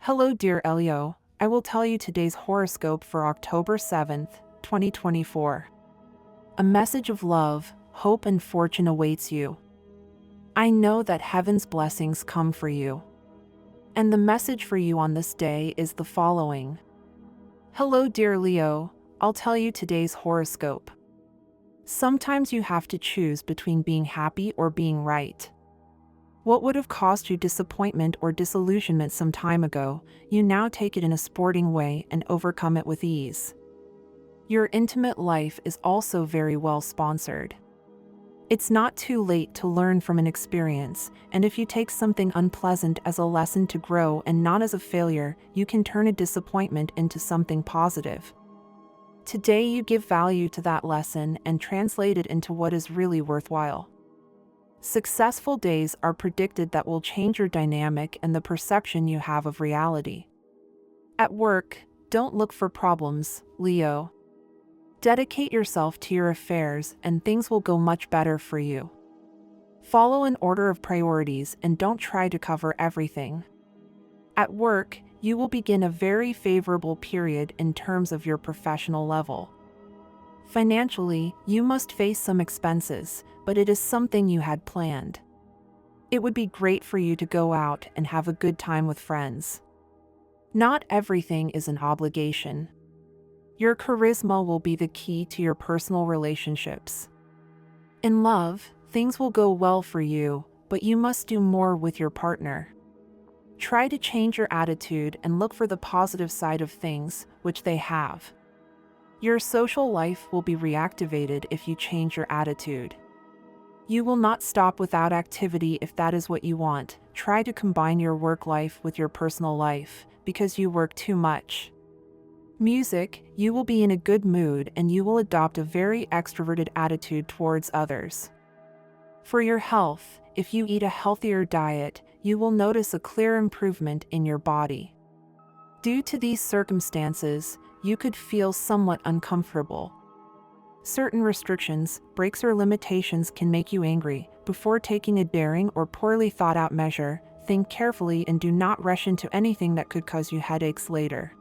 Hello, dear Leo. I will tell you today's horoscope for October 7th, 2024. A message of love, hope, and fortune awaits you. I know that heaven's blessings come for you. And the message for you on this day is the following. Hello, dear Leo. I'll tell you today's horoscope. Sometimes you have to choose between being happy or being right. What would have caused you disappointment or disillusionment some time ago, you now take it in a sporting way and overcome it with ease. Your intimate life is also very well sponsored. It's not too late to learn from an experience, and if you take something unpleasant as a lesson to grow and not as a failure, you can turn a disappointment into something positive. Today you give value to that lesson and translate it into what is really worthwhile. Successful days are predicted that will change your dynamic and the perception you have of reality. At work, don't look for problems, Leo. Dedicate yourself to your affairs and things will go much better for you. Follow an order of priorities and don't try to cover everything. At work, you will begin a very favorable period in terms of your professional level. Financially, you must face some expenses, but it is something you had planned. It would be great for you to go out and have a good time with friends. Not everything is an obligation. Your charisma will be the key to your personal relationships. In love, things will go well for you, but you must do more with your partner. Try to change your attitude and look for the positive side of things, which they have. Your social life will be reactivated if you change your attitude. You will not stop without activity if that is what you want. Try to combine your work life with your personal life, because you work too much. Music, you will be in a good mood and you will adopt a very extroverted attitude towards others. For your health, if you eat a healthier diet, you will notice a clear improvement in your body. Due to these circumstances, you could feel somewhat uncomfortable. Certain restrictions, breaks, or limitations can make you angry. Before taking a daring or poorly thought out measure, think carefully and do not rush into anything that could cause you headaches later.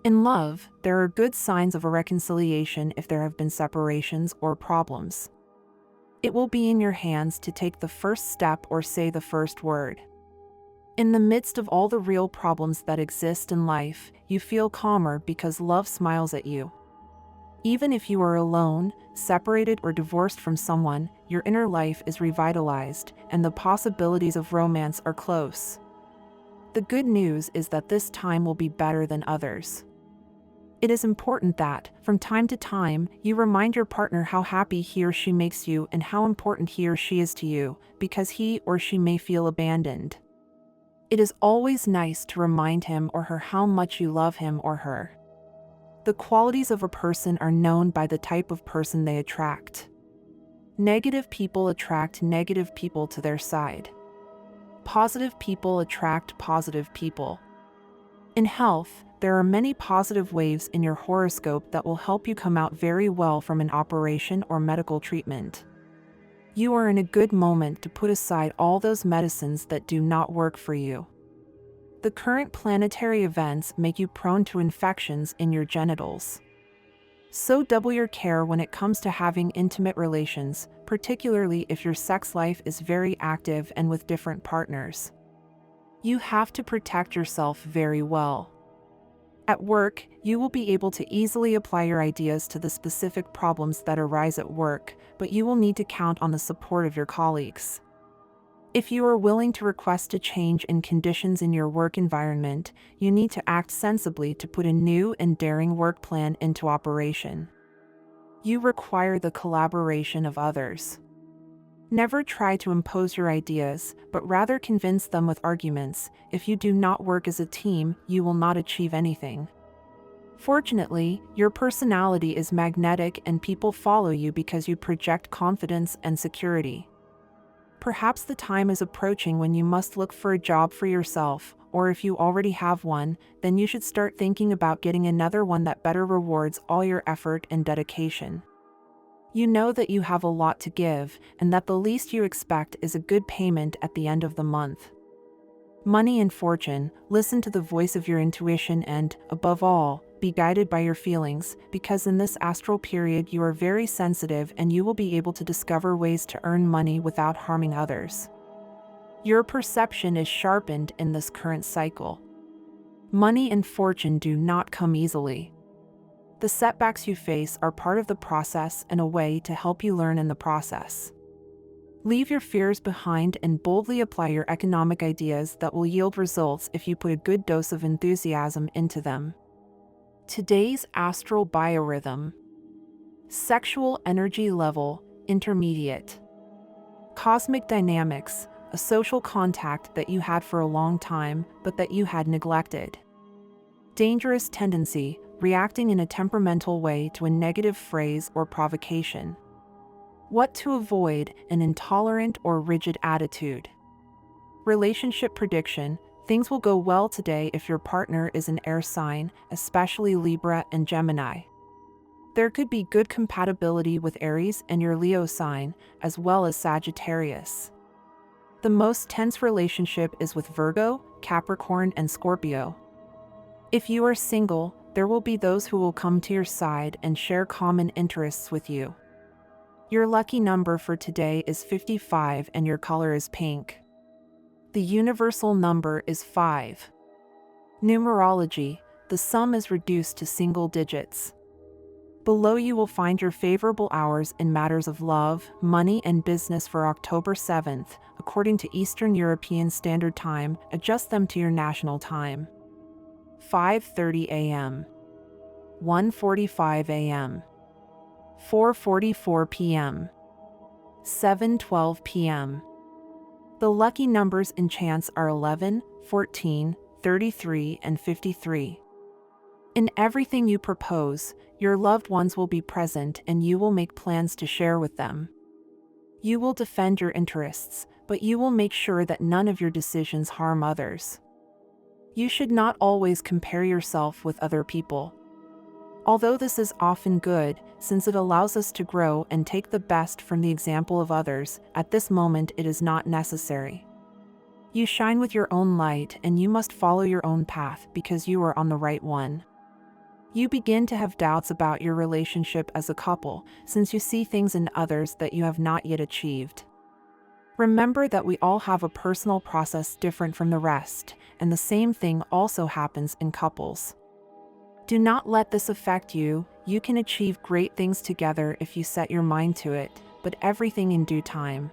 In love, there are good signs of a reconciliation if there have been separations or problems. It will be in your hands to take the first step or say the first word. In the midst of all the real problems that exist in life, you feel calmer because love smiles at you. Even if you are alone, separated, or divorced from someone, your inner life is revitalized, and the possibilities of romance are close. The good news is that this time will be better than others. It is important that, from time to time, you remind your partner how happy he or she makes you and how important he or she is to you, because he or she may feel abandoned. It is always nice to remind him or her how much you love him or her. The qualities of a person are known by the type of person they attract. Negative people attract negative people to their side. Positive people attract positive people. In health, there are many positive waves in your horoscope that will help you come out very well from an operation or medical treatment. You are in a good moment to put aside all those medicines that do not work for you. The current planetary events make you prone to infections in your genitals. So double your care when it comes to having intimate relations, particularly if your sex life is very active and with different partners. You have to protect yourself very well. At work, you will be able to easily apply your ideas to the specific problems that arise at work, but you will need to count on the support of your colleagues. If you are willing to request a change in conditions in your work environment, you need to act sensibly to put a new and daring work plan into operation. You require the collaboration of others. Never try to impose your ideas, but rather convince them with arguments. If you do not work as a team, you will not achieve anything. Fortunately, your personality is magnetic and people follow you because you project confidence and security. Perhaps the time is approaching when you must look for a job for yourself, or if you already have one, then you should start thinking about getting another one that better rewards all your effort and dedication. You know that you have a lot to give, and that the least you expect is a good payment at the end of the month. Money and fortune, listen to the voice of your intuition and, above all, be guided by your feelings, because in this astral period you are very sensitive and you will be able to discover ways to earn money without harming others. Your perception is sharpened in this current cycle. Money and fortune do not come easily. The setbacks you face are part of the process and a way to help you learn in the process. Leave your fears behind and boldly apply your economic ideas that will yield results if you put a good dose of enthusiasm into them. Today's astral biorhythm. Sexual energy level, intermediate. Cosmic dynamics, a social contact that you had for a long time, but that you had neglected. Dangerous tendency, reacting in a temperamental way to a negative phrase or provocation. What to avoid, an intolerant or rigid attitude. Relationship prediction, things will go well today if your partner is an air sign, especially Libra and Gemini. There could be good compatibility with Aries and your Leo sign, as well as Sagittarius. The most tense relationship is with Virgo, Capricorn, and Scorpio. If you are single, there will be those who will come to your side and share common interests with you. Your lucky number for today is 55 and your color is pink. The universal number is 5. Numerology, the sum is reduced to single digits. Below you will find your favorable hours in matters of love, money, and business for October 7th, according to Eastern European Standard Time. Adjust them to your national time. 5:30 a.m. 1:45 a.m. 4:44 p.m. 7:12 p.m. The lucky numbers in chance are 11, 14, 33, and 53. In everything you propose, your loved ones will be present and you will make plans to share with them. You will defend your interests, but you will make sure that none of your decisions harm others. You should not always compare yourself with other people. Although this is often good, since it allows us to grow and take the best from the example of others, at this moment it is not necessary. You shine with your own light and you must follow your own path because you are on the right one. You begin to have doubts about your relationship as a couple, since you see things in others that you have not yet achieved. Remember that we all have a personal process different from the rest, and the same thing also happens in couples. Do not let this affect you. You can achieve great things together if you set your mind to it, but everything in due time.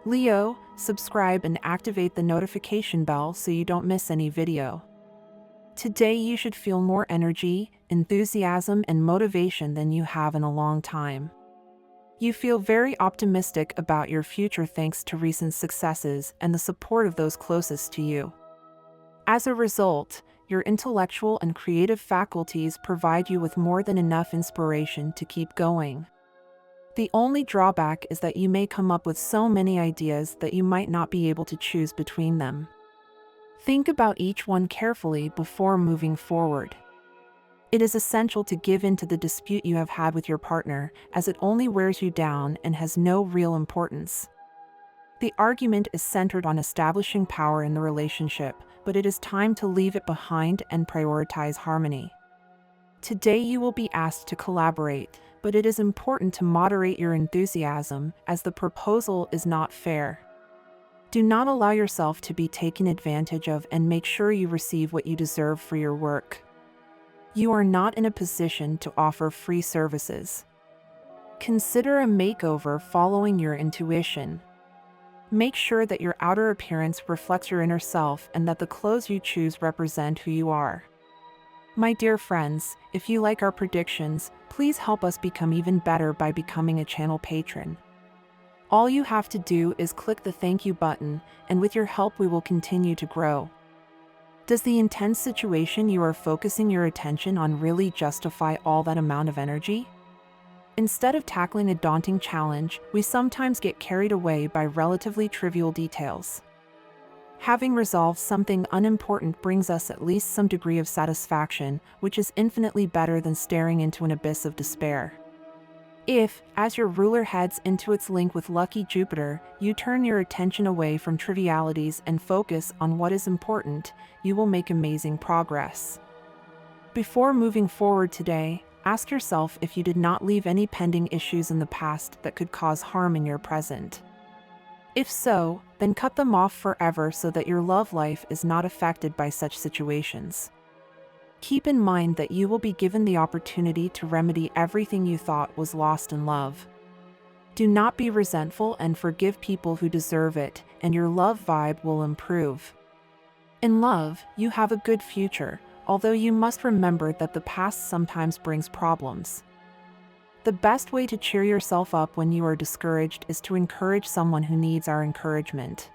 Leo, subscribe and activate the notification bell so you don't miss any video. Today you should feel more energy, enthusiasm, and motivation than you have in a long time. You feel very optimistic about your future thanks to recent successes and the support of those closest to you. As a result, your intellectual and creative faculties provide you with more than enough inspiration to keep going. The only drawback is that you may come up with so many ideas that you might not be able to choose between them. Think about each one carefully before moving forward. It is essential to give in to the dispute you have had with your partner, as it only wears you down and has no real importance. The argument is centered on establishing power in the relationship, but it is time to leave it behind and prioritize harmony. Today you will be asked to collaborate, but it is important to moderate your enthusiasm, as the proposal is not fair. Do not allow yourself to be taken advantage of and make sure you receive what you deserve for your work. You are not in a position to offer free services. Consider a makeover following your intuition. Make sure that your outer appearance reflects your inner self and that the clothes you choose represent who you are. My dear friends, if you like our predictions, please help us become even better by becoming a channel patron. All you have to do is click the thank you button, and with your help we will continue to grow. Does the intense situation you are focusing your attention on really justify all that amount of energy? Instead of tackling a daunting challenge, we sometimes get carried away by relatively trivial details. Having resolved something unimportant brings us at least some degree of satisfaction, which is infinitely better than staring into an abyss of despair. If, as your ruler heads into its link with lucky Jupiter, you turn your attention away from trivialities and focus on what is important, you will make amazing progress. Before moving forward today, ask yourself if you did not leave any pending issues in the past that could cause harm in your present. If so, then cut them off forever so that your love life is not affected by such situations. Keep in mind that you will be given the opportunity to remedy everything you thought was lost in love. Do not be resentful and forgive people who deserve it, and your love vibe will improve. In love, you have a good future, although you must remember that the past sometimes brings problems. The best way to cheer yourself up when you are discouraged is to encourage someone who needs our encouragement.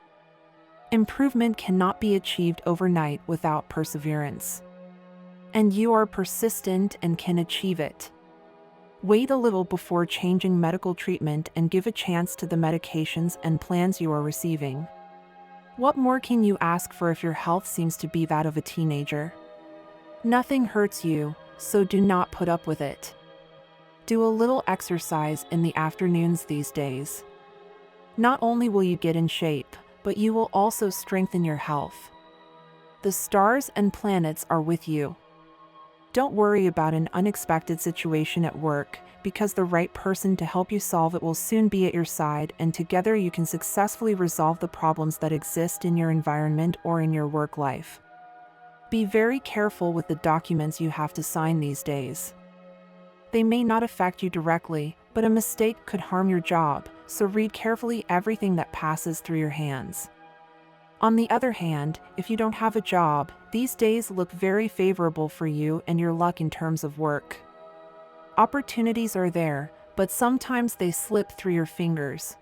Improvement cannot be achieved overnight without perseverance. And you are persistent and can achieve it. Wait a little before changing medical treatment and give a chance to the medications and plans you are receiving. What more can you ask for if your health seems to be that of a teenager? Nothing hurts you, so do not put up with it. Do a little exercise in the afternoons these days. Not only will you get in shape, but you will also strengthen your health. The stars and planets are with you. Don't worry about an unexpected situation at work, because the right person to help you solve it will soon be at your side, and together you can successfully resolve the problems that exist in your environment or in your work life. Be very careful with the documents you have to sign these days. They may not affect you directly, but a mistake could harm your job, so read carefully everything that passes through your hands. On the other hand, if you don't have a job, these days look very favorable for you and your luck in terms of work. Opportunities are there, but sometimes they slip through your fingers.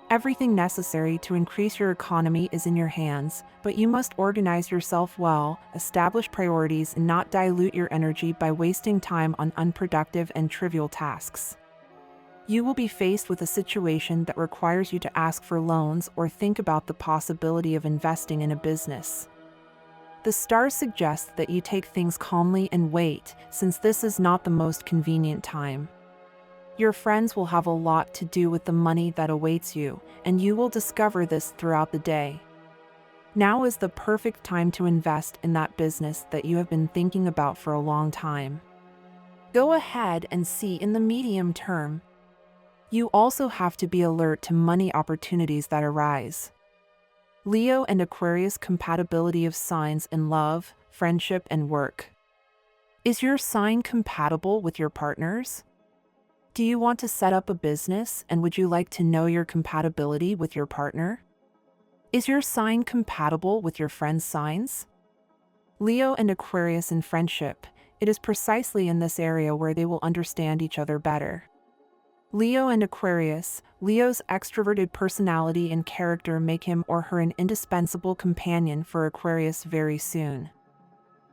Everything necessary to increase your economy is in your hands, but you must organize yourself well, establish priorities, and not dilute your energy by wasting time on unproductive and trivial tasks. You will be faced with a situation that requires you to ask for loans or think about the possibility of investing in a business. The stars suggest that you take things calmly and wait, since this is not the most convenient time. Your friends will have a lot to do with the money that awaits you, and you will discover this throughout the day. Now is the perfect time to invest in that business that you have been thinking about for a long time. Go ahead and see in the medium term. You also have to be alert to money opportunities that arise. Leo and Aquarius compatibility of signs in love, friendship, and work. Is your sign compatible with your partner's? Do you want to set up a business, and would you like to know your compatibility with your partner? Is your sign compatible with your friend's signs? Leo and Aquarius in friendship. It is precisely in this area where they will understand each other better. Leo and Aquarius. Leo's extroverted personality and character make him or her an indispensable companion for Aquarius very soon.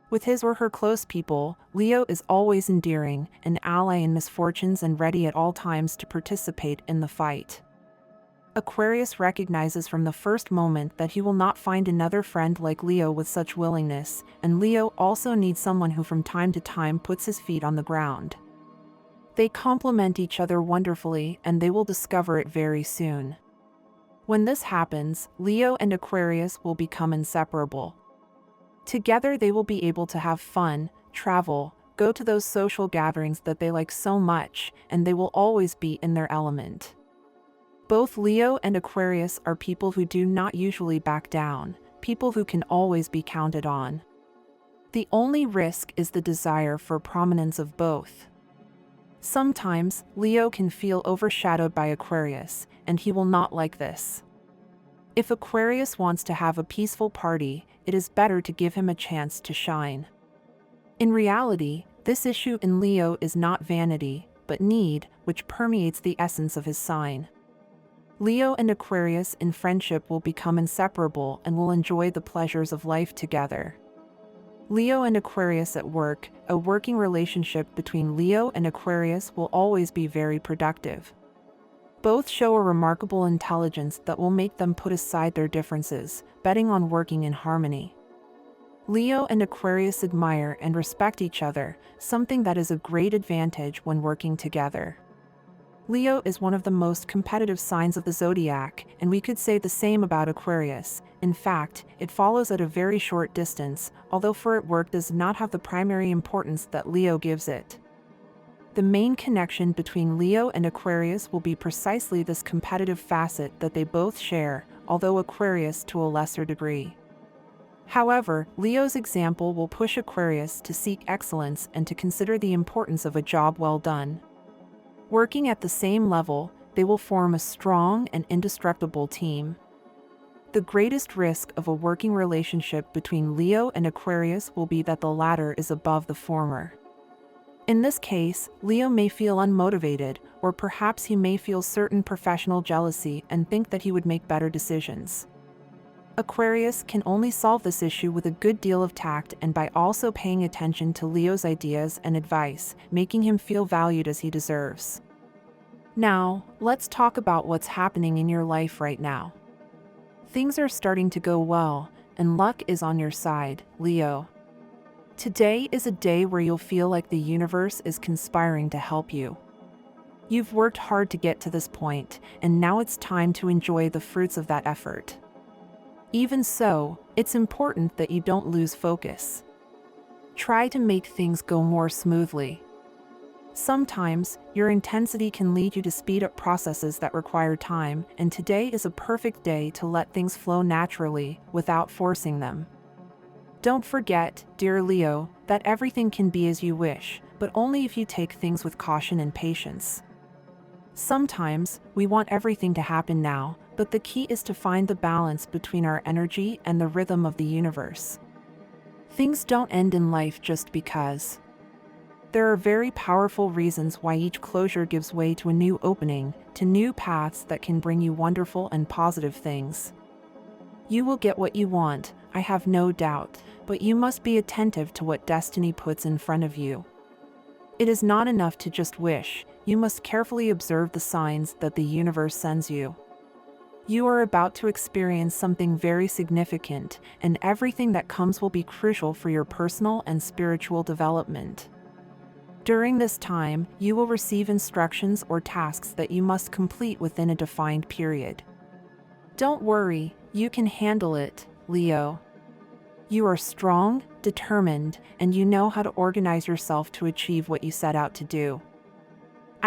With his or her close people, Leo is always endearing, an ally in misfortunes, and ready at all times to participate in the fight. Aquarius recognizes from the first moment that he will not find another friend like Leo with such willingness, and Leo also needs someone who from time to time puts his feet on the ground. They complement each other wonderfully, and they will discover it very soon. When this happens, Leo and Aquarius will become inseparable. Together they will be able to have fun, travel, go to those social gatherings that they like so much, and they will always be in their element. Both Leo and Aquarius are people who do not usually back down, people who can always be counted on. The only risk is the desire for prominence of both. Sometimes, Leo can feel overshadowed by Aquarius, and he will not like this. If Aquarius wants to have a peaceful party, it is better to give him a chance to shine. In reality, this issue in Leo is not vanity, but need, which permeates the essence of his sign. Leo and Aquarius in friendship will become inseparable and will enjoy the pleasures of life together. Leo and Aquarius at work. A working relationship between Leo and Aquarius will always be very productive. Both show a remarkable intelligence that will make them put aside their differences, betting on working in harmony. Leo and Aquarius admire and respect each other, something that is a great advantage when working together. Leo is one of the most competitive signs of the zodiac, and we could say the same about Aquarius. In fact, it follows at a very short distance, although for it work does not have the primary importance that Leo gives it. The main connection between Leo and Aquarius will be precisely this competitive facet that they both share, although Aquarius to a lesser degree. However, Leo's example will push Aquarius to seek excellence and to consider the importance of a job well done. Working at the same level, they will form a strong and indestructible team. The greatest risk of a working relationship between Leo and Aquarius will be that the latter is above the former. In this case, Leo may feel unmotivated, or perhaps he may feel certain professional jealousy and think that he would make better decisions. Aquarius can only solve this issue with a good deal of tact and by also paying attention to Leo's ideas and advice, making him feel valued as he deserves. Now, let's talk about what's happening in your life right now. Things are starting to go well, and luck is on your side, Leo. Today is a day where you'll feel like the universe is conspiring to help you. You've worked hard to get to this point, and now it's time to enjoy the fruits of that effort. Even so, it's important that you don't lose focus. Try to make things go more smoothly. Sometimes, your intensity can lead you to speed up processes that require time, and today is a perfect day to let things flow naturally, without forcing them. Don't forget, dear Leo, that everything can be as you wish, but only if you take things with caution and patience. Sometimes, we want everything to happen now, but the key is to find the balance between our energy and the rhythm of the universe. Things don't end in life just because. There are very powerful reasons why each closure gives way to a new opening, to new paths that can bring you wonderful and positive things. You will get what you want, I have no doubt, but you must be attentive to what destiny puts in front of you. It is not enough to just wish, you must carefully observe the signs that the universe sends you. You are about to experience something very significant, and everything that comes will be crucial for your personal and spiritual development. During this time, you will receive instructions or tasks that you must complete within a defined period. Don't worry, you can handle it, Leo. You are strong, determined, and you know how to organize yourself to achieve what you set out to do.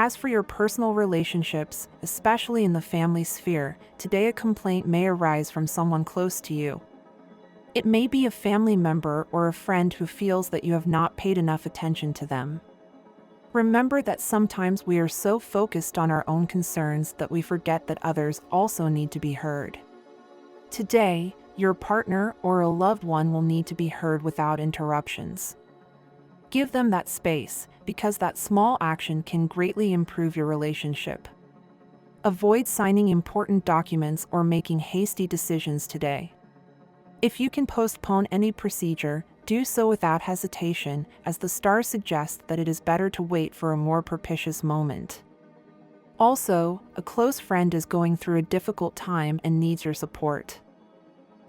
As for your personal relationships, especially in the family sphere, today a complaint may arise from someone close to you. It may be a family member or a friend who feels that you have not paid enough attention to them. Remember that sometimes we are so focused on our own concerns that we forget that others also need to be heard. Today, your partner or a loved one will need to be heard without interruptions. Give them that space, because that small action can greatly improve your relationship. Avoid signing important documents or making hasty decisions today. If you can postpone any procedure, do so without hesitation, as the stars suggest that it is better to wait for a more propitious moment. Also, a close friend is going through a difficult time and needs your support.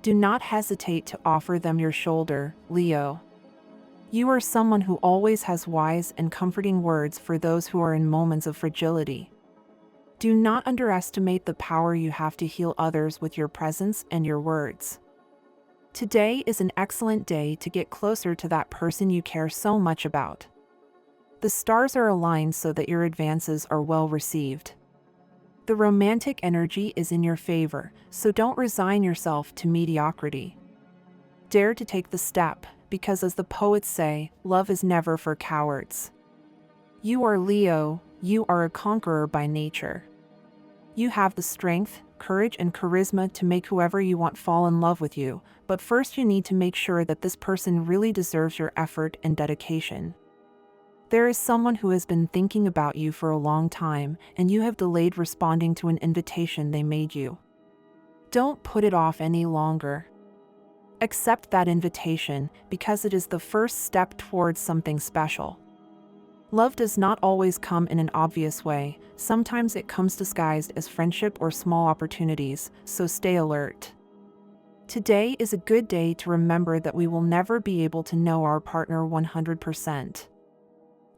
Do not hesitate to offer them your shoulder, Leo. You are someone who always has wise and comforting words for those who are in moments of fragility. Do not underestimate the power you have to heal others with your presence and your words. Today is an excellent day to get closer to that person you care so much about. The stars are aligned so that your advances are well received. The romantic energy is in your favor, so don't resign yourself to mediocrity. Dare to take the step, because as the poets say, love is never for cowards. You are Leo, you are a conqueror by nature. You have the strength, courage, and charisma to make whoever you want fall in love with you, but first you need to make sure that this person really deserves your effort and dedication. There is someone who has been thinking about you for a long time, and you have delayed responding to an invitation they made you. Don't put it off any longer. Accept that invitation, because it is the first step towards something special. Love does not always come in an obvious way, sometimes it comes disguised as friendship or small opportunities, so stay alert. Today is a good day to remember that we will never be able to know our partner 100%.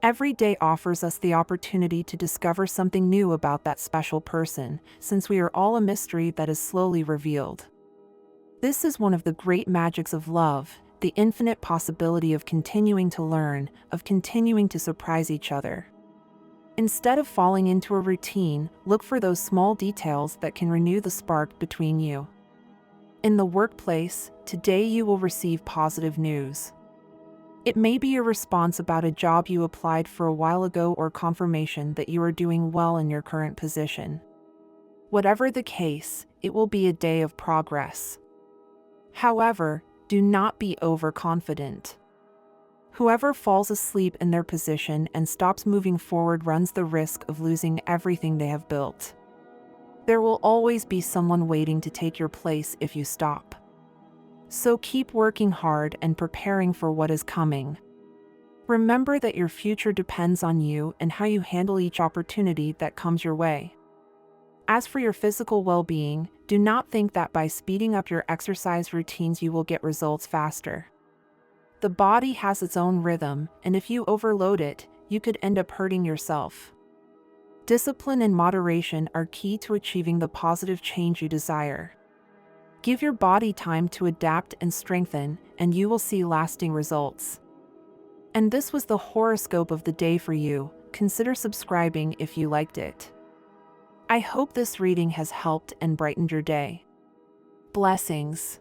Every day offers us the opportunity to discover something new about that special person, since we are all a mystery that is slowly revealed. This is one of the great magics of love, the infinite possibility of continuing to learn, of continuing to surprise each other. Instead of falling into a routine, look for those small details that can renew the spark between you. In the workplace, today you will receive positive news. It may be a response about a job you applied for a while ago or confirmation that you are doing well in your current position. Whatever the case, it will be a day of progress. However, do not be overconfident. Whoever falls asleep in their position and stops moving forward runs the risk of losing everything they have built. There will always be someone waiting to take your place if you stop. So keep working hard and preparing for what is coming. Remember that your future depends on you and how you handle each opportunity that comes your way. As for your physical well-being, do not think that by speeding up your exercise routines you will get results faster. The body has its own rhythm, and if you overload it, you could end up hurting yourself. Discipline and moderation are key to achieving the positive change you desire. Give your body time to adapt and strengthen, and you will see lasting results. And this was the horoscope of the day for you. Consider subscribing if you liked it. I hope this reading has helped and brightened your day. Blessings.